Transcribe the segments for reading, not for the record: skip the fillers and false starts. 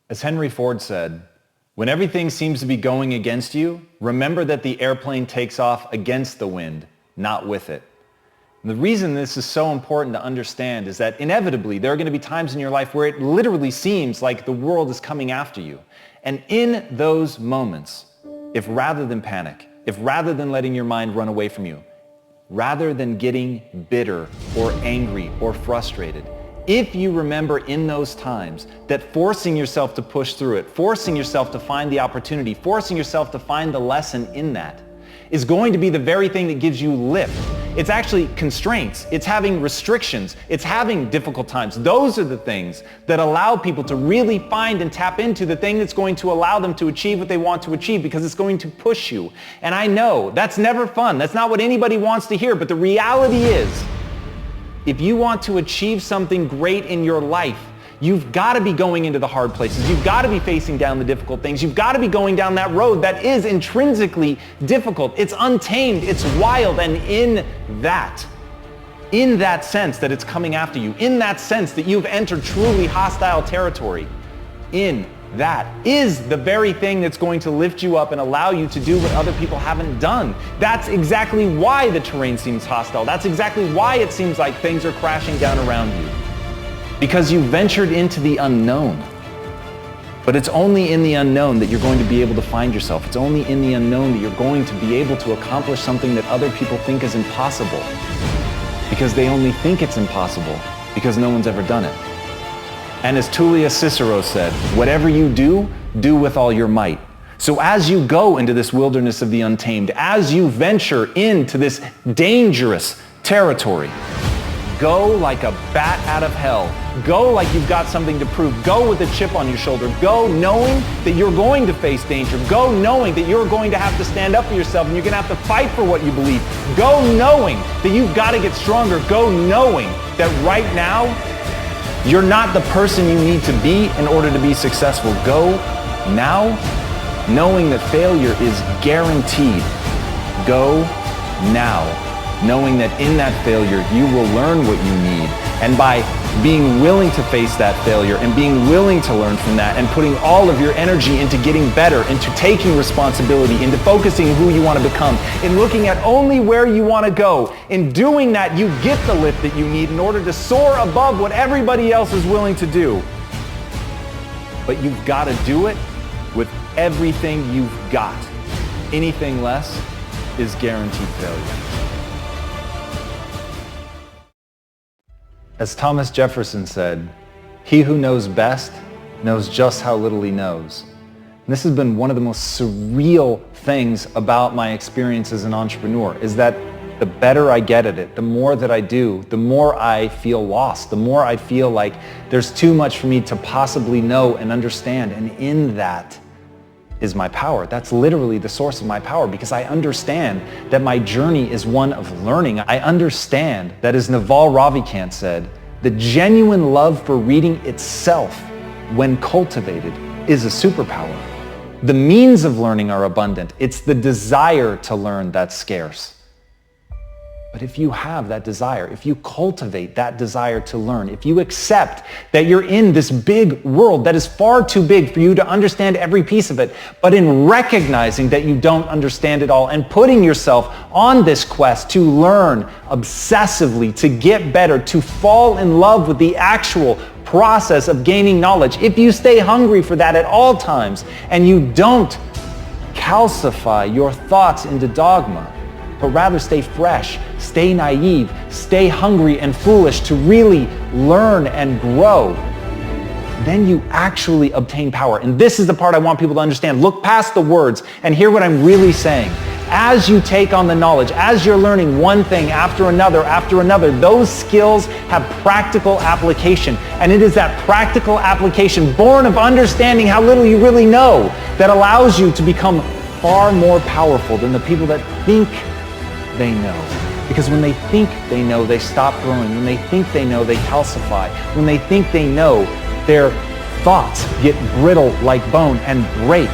As Henry Ford said, when everything seems to be going against you, remember that the airplane takes off against the wind, not with it. And the reason this is so important to understand is that inevitably there are going to be times in your life where it literally seems like the world is coming after you. And in those moments, if rather than panic, if rather than letting your mind run away from you, rather than getting bitter or angry or frustrated, if you remember in those times that forcing yourself to push through it, forcing yourself to find the opportunity, forcing yourself to find the lesson in that, is going to be the very thing that gives you lift. It's actually constraints. It's having restrictions. It's having difficult times. Those are the things that allow people to really find and tap into the thing that's going to allow them to achieve what they want to achieve, because it's going to push you. And I know that's never fun. That's not what anybody wants to hear. But the reality is, if you want to achieve something great in your life, you've got to be going into the hard places. You've got to be facing down the difficult things. You've got to be going down that road that is intrinsically difficult. It's untamed. It's wild. And in that sense that it's coming after you, in that sense that you've entered truly hostile territory, in that is the very thing that's going to lift you up and allow you to do what other people haven't done. That's exactly why the terrain seems hostile. That's exactly why it seems like things are crashing down around you. Because you ventured into the unknown. But it's only in the unknown that you're going to be able to find yourself. It's only in the unknown that you're going to be able to accomplish something that other people think is impossible. Because they only think it's impossible because no one's ever done it. And as Tullius Cicero said, whatever you do, do with all your might. So as you go into this wilderness of the untamed, as you venture into this dangerous territory, go like a bat out of hell. Go like you've got something to prove. Go with a chip on your shoulder. Go knowing that you're going to face danger. Go knowing that you're going to have to stand up for yourself and you're going to have to fight for what you believe. Go knowing that you've got to get stronger. Go knowing that right now, you're not the person you need to be in order to be successful. Go now knowing that failure is guaranteed. Go now knowing that in that failure you will learn what you need. And by being willing to face that failure and being willing to learn from that and putting all of your energy into getting better, into taking responsibility, into focusing who you want to become, in looking at only where you want to go, in doing that you get the lift that you need in order to soar above what everybody else is willing to do. But you've got to do it with everything you've got. Anything less is guaranteed failure. As Thomas Jefferson said, he who knows best knows just how little he knows. And this has been one of the most surreal things about my experience as an entrepreneur, is that the better I get at it, the more that I do, the more I feel lost, the more I feel like there's too much for me to possibly know and understand. And in that is my power. That's literally the source of my power, because I understand that my journey is one of learning. I understand that, as Naval Ravikant said, the genuine love for reading itself, when cultivated, is a superpower. The means of learning are abundant. It's the desire to learn that's scarce. But if you have that desire, if you cultivate that desire to learn, if you accept that you're in this big world that is far too big for you to understand every piece of it, but in recognizing that you don't understand it all and putting yourself on this quest to learn obsessively, to get better, to fall in love with the actual process of gaining knowledge, if you stay hungry for that at all times and you don't calcify your thoughts into dogma, but rather stay fresh, stay naive, stay hungry and foolish to really learn and grow, then you actually obtain power. And this is the part I want people to understand. Look past the words and hear what I'm really saying. As you take on the knowledge, as you're learning one thing after another, those skills have practical application. And it is that practical application, born of understanding how little you really know, that allows you to become far more powerful than the people that think they know. Because when they think they know, they stop growing. When they think they know, they calcify. When they think they know, their thoughts get brittle like bone and break.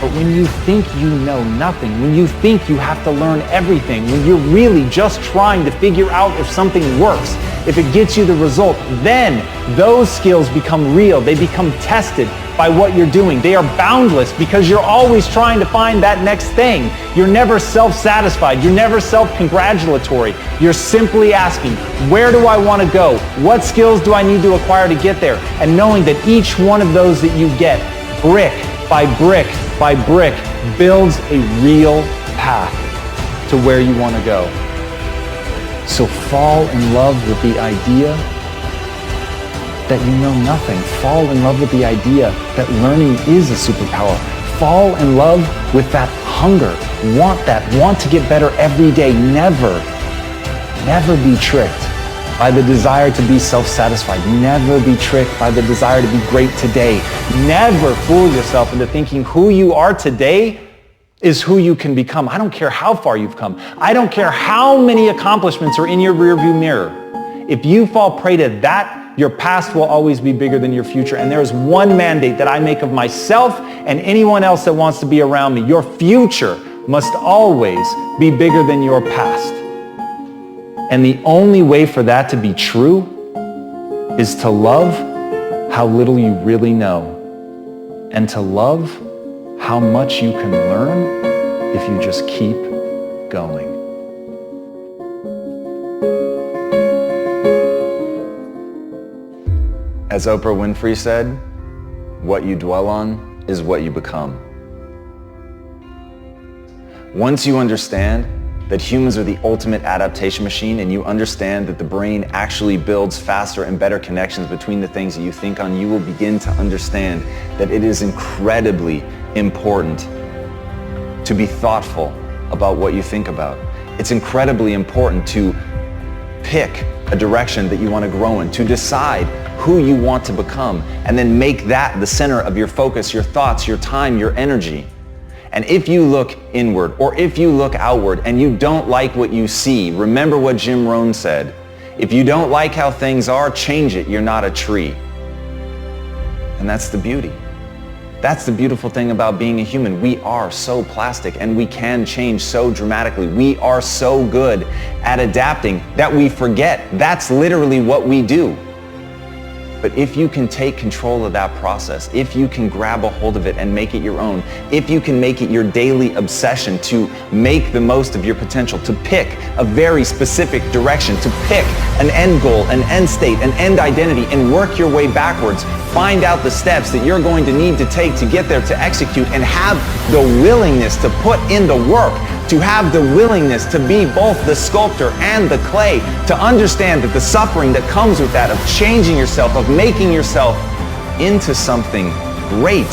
But when you think you know nothing, when you think you have to learn everything, when you're really just trying to figure out if something works, if it gets you the result, then those skills become real. They become tested by what you're doing. They are boundless because you're always trying to find that next thing. You're never self-satisfied. You're never self-congratulatory. You're simply asking, where do I want to go? What skills do I need to acquire to get there? And knowing that each one of those that you get, brick by brick by brick, builds a real path to where you want to go. So fall in love with the idea that you know nothing. Fall in love with the idea that learning is a superpower. Fall in love with that hunger. Want to get better every day. Never be tricked by the desire to be self-satisfied. Never be tricked by the desire to be great today. Never fool yourself into thinking who you are today is who you can become. I don't care how far you've come. I don't care how many accomplishments are in your rearview mirror. If you fall prey to that, your past will always be bigger than your future. And there is one mandate that I make of myself and anyone else that wants to be around me. Your future must always be bigger than your past. And the only way for that to be true is to love how little you really know, and to love how much you can learn if you just keep going. As Oprah Winfrey said, what you dwell on is what you become. Once you understand that humans are the ultimate adaptation machine, and you understand that the brain actually builds faster and better connections between the things that you think on, you will begin to understand that it is incredibly important to be thoughtful about what you think about. It's incredibly important to pick a direction that you want to grow in, to decide who you want to become, and then make that the center of your focus, your thoughts, your time, your energy. And if you look inward or if you look outward and you don't like what you see, remember what Jim Rohn said. If you don't like how things are, change it. You're not a tree. And that's the beauty. That's the beautiful thing about being a human. We are so plastic and we can change so dramatically. We are so good at adapting that we forget that's literally what we do. But if you can take control of that process, if you can grab a hold of it and make it your own, if you can make it your daily obsession to make the most of your potential, to pick a very specific direction, to pick an end goal, an end state, an end identity, and work your way backwards, find out the steps that you're going to need to take to get there, to execute, and have the willingness to put in the work, to have the willingness to be both the sculptor and the clay, to understand that the suffering that comes with that, of changing yourself, of making yourself into something great,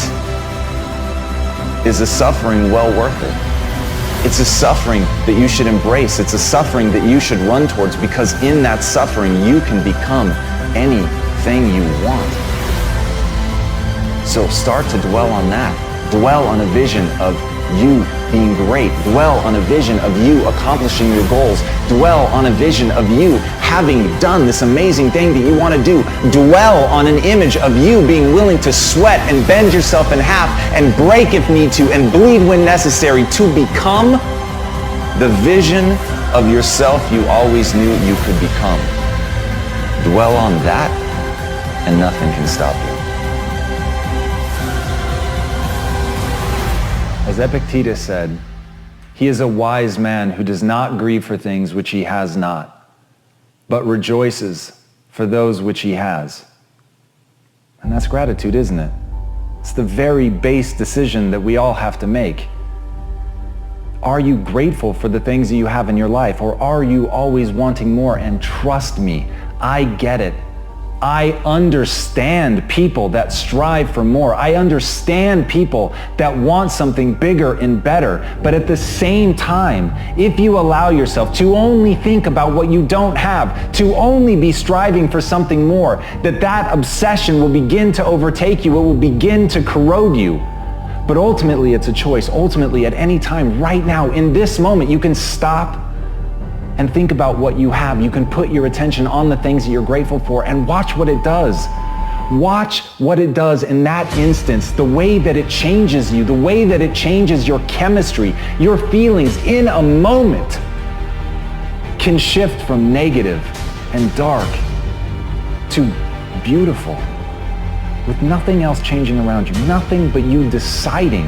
is a suffering well worth it. It's a suffering that you should embrace. It's a suffering that you should run towards, because in that suffering you can become anything you want. So start to dwell on that. Dwell on a vision of you being great. Dwell on a vision of you accomplishing your goals. Dwell on a vision of you having done this amazing thing that you want to do. Dwell on an image of you being willing to sweat and bend yourself in half and break if need to and bleed when necessary to become the vision of yourself you always knew you could become. Dwell on that and nothing can stop you. As Epictetus said, he is a wise man who does not grieve for things which he has not, but rejoices for those which he has. And that's gratitude, isn't it? It's the very base decision that we all have to make. Are you grateful for the things that you have in your life, or are you always wanting more? And trust me, I get it. I understand people that strive for more. I understand people that want something bigger and better. But at the same time, if you allow yourself to only think about what you don't have, to only be striving for something more, that obsession will begin to overtake you. It will begin to corrode you. But ultimately, it's a choice. Ultimately, at any time, right now, in this moment, you can stop and think about what you have. You can put your attention on the things that you're grateful for and watch what it does. Watch what it does in that instance, the way that it changes you, the way that it changes your chemistry, your feelings in a moment can shift from negative and dark to beautiful, with nothing else changing around you, nothing but you deciding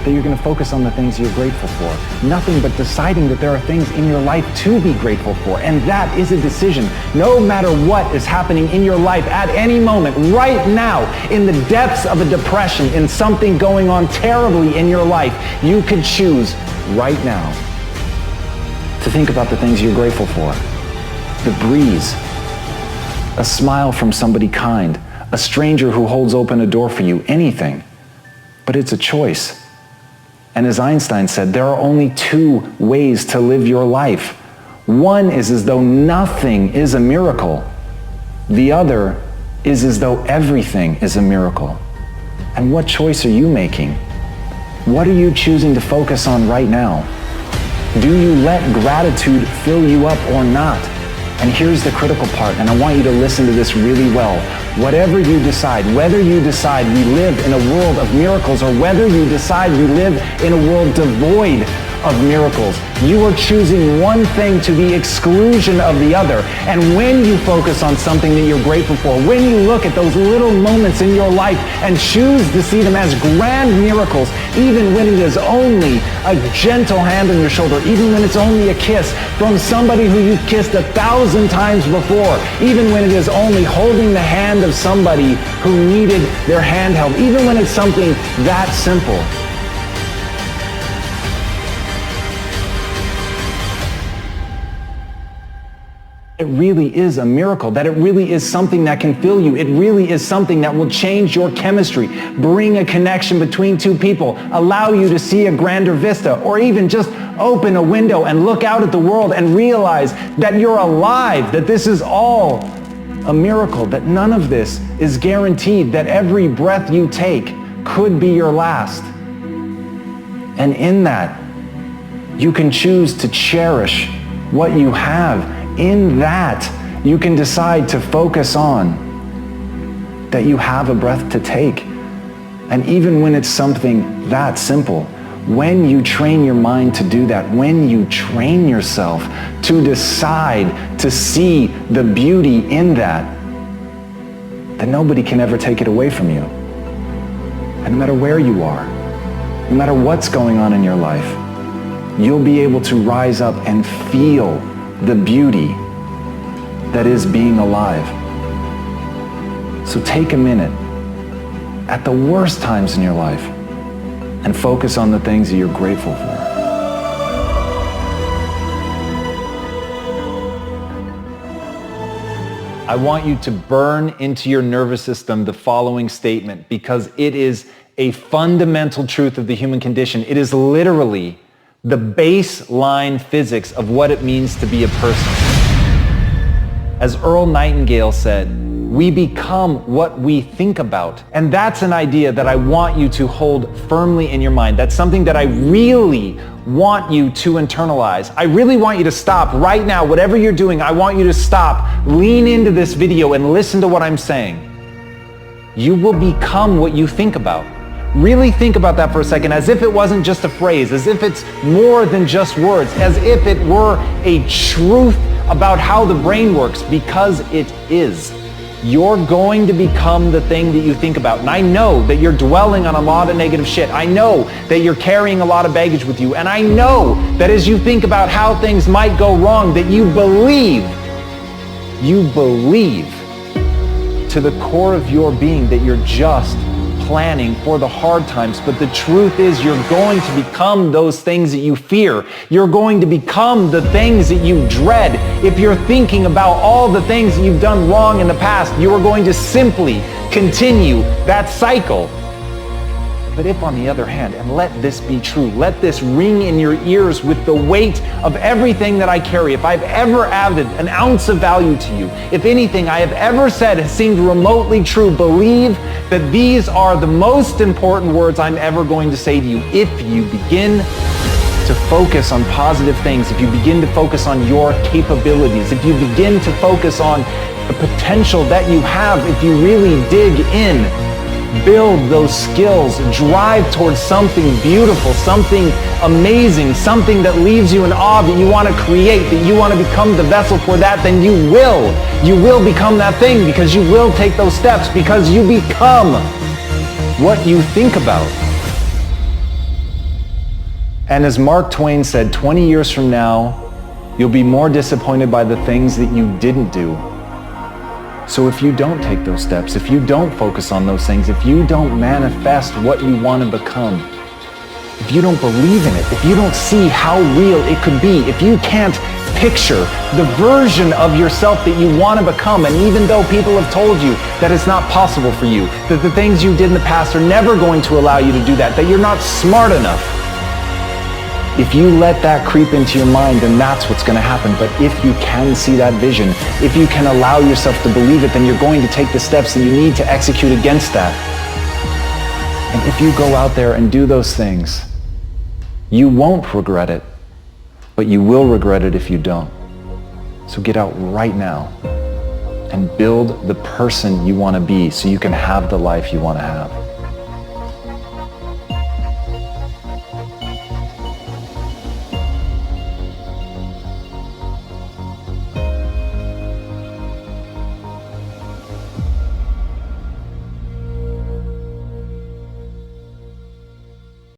that you're going to focus on the things you're grateful for. Nothing but deciding that there are things in your life to be grateful for. And that is a decision. No matter what is happening in your life at any moment, right now, in the depths of a depression, in something going on terribly in your life, you could choose right now to think about the things you're grateful for. The breeze, a smile from somebody kind, a stranger who holds open a door for you, anything. But it's a choice. And as Einstein said, there are only two ways to live your life. One is as though nothing is a miracle. The other is as though everything is a miracle. And what choice are you making? What are you choosing to focus on right now? Do you let gratitude fill you up or not? And here's the critical part, and I want you to listen to this really well. Whatever you decide, whether you decide we live in a world of miracles or whether you decide we live in a world devoid of miracles, you are choosing one thing to the exclusion of the other. And when you focus on something that you're grateful for, when you look at those little moments in your life and choose to see them as grand miracles, even when it is only a gentle hand on your shoulder, even when it's only a kiss from somebody who you've kissed 1,000 times before, even when it is only holding the hand of somebody who needed their hand held, even when it's something that simple, it really is a miracle, that it really is something that can fill you. It really is something that will change your chemistry, bring a connection between two people, allow you to see a grander vista, or even just open a window and look out at the world and realize that you're alive, that this is all a miracle, that none of this is guaranteed, that every breath you take could be your last. And in that, you can choose to cherish what you have. In that, you can decide to focus on that you have a breath to take. And even when it's something that simple, when you train your mind to do that, when you train yourself to decide to see the beauty in that, then nobody can ever take it away from you. And no matter where you are, no matter what's going on in your life, you'll be able to rise up and feel the beauty that is being alive. So take a minute at the worst times in your life and focus on the things that you're grateful for. I want you to burn into your nervous system the following statement, because it is a fundamental truth of the human condition. It is literally the baseline physics of what it means to be a person. As Earl Nightingale said, we become what we think about. And that's an idea that I want you to hold firmly in your mind. That's something that I really want you to internalize. I really want you to stop right now. Whatever you're doing, I want you to stop, lean into this video and listen to what I'm saying. You will become what you think about. Really think about that for a second, as if it wasn't just a phrase, as if it's more than just words, as if it were a truth about how the brain works, because it is. You're going to become the thing that you think about. And I know that you're dwelling on a lot of negative shit. I know that you're carrying a lot of baggage with you. And I know that as you think about how things might go wrong, that you believe to the core of your being that you're just planning for the hard times. But the truth is, you're going to become those things that you fear. You're going to become the things that you dread. If you're thinking about all the things that you've done wrong in the past, you are going to simply continue that cycle. But if, on the other hand, and let this be true, let this ring in your ears with the weight of everything that I carry, if I've ever added an ounce of value to you, if anything I have ever said has seemed remotely true, believe that these are the most important words I'm ever going to say to you. If you begin to focus on positive things, if you begin to focus on your capabilities, if you begin to focus on the potential that you have, if you really dig in, build those skills, drive towards something beautiful, something amazing, something that leaves you in awe, that you want to create, that you want to become the vessel for that, then you will become that thing, because you will take those steps, because you become what you think about. And as Mark Twain said, 20 years from now, you'll be more disappointed by the things that you didn't do. So if you don't take those steps, if you don't focus on those things, if you don't manifest what you want to become, if you don't believe in it, if you don't see how real it could be, if you can't picture the version of yourself that you want to become, and even though people have told you that it's not possible for you, that the things you did in the past are never going to allow you to do that you're not smart enough, if you let that creep into your mind, then that's what's going to happen. But if you can see that vision, if you can allow yourself to believe it, then you're going to take the steps that you need to execute against that. And if you go out there and do those things, you won't regret it, but you will regret it if you don't. So get out right now and build the person you want to be so you can have the life you want to have.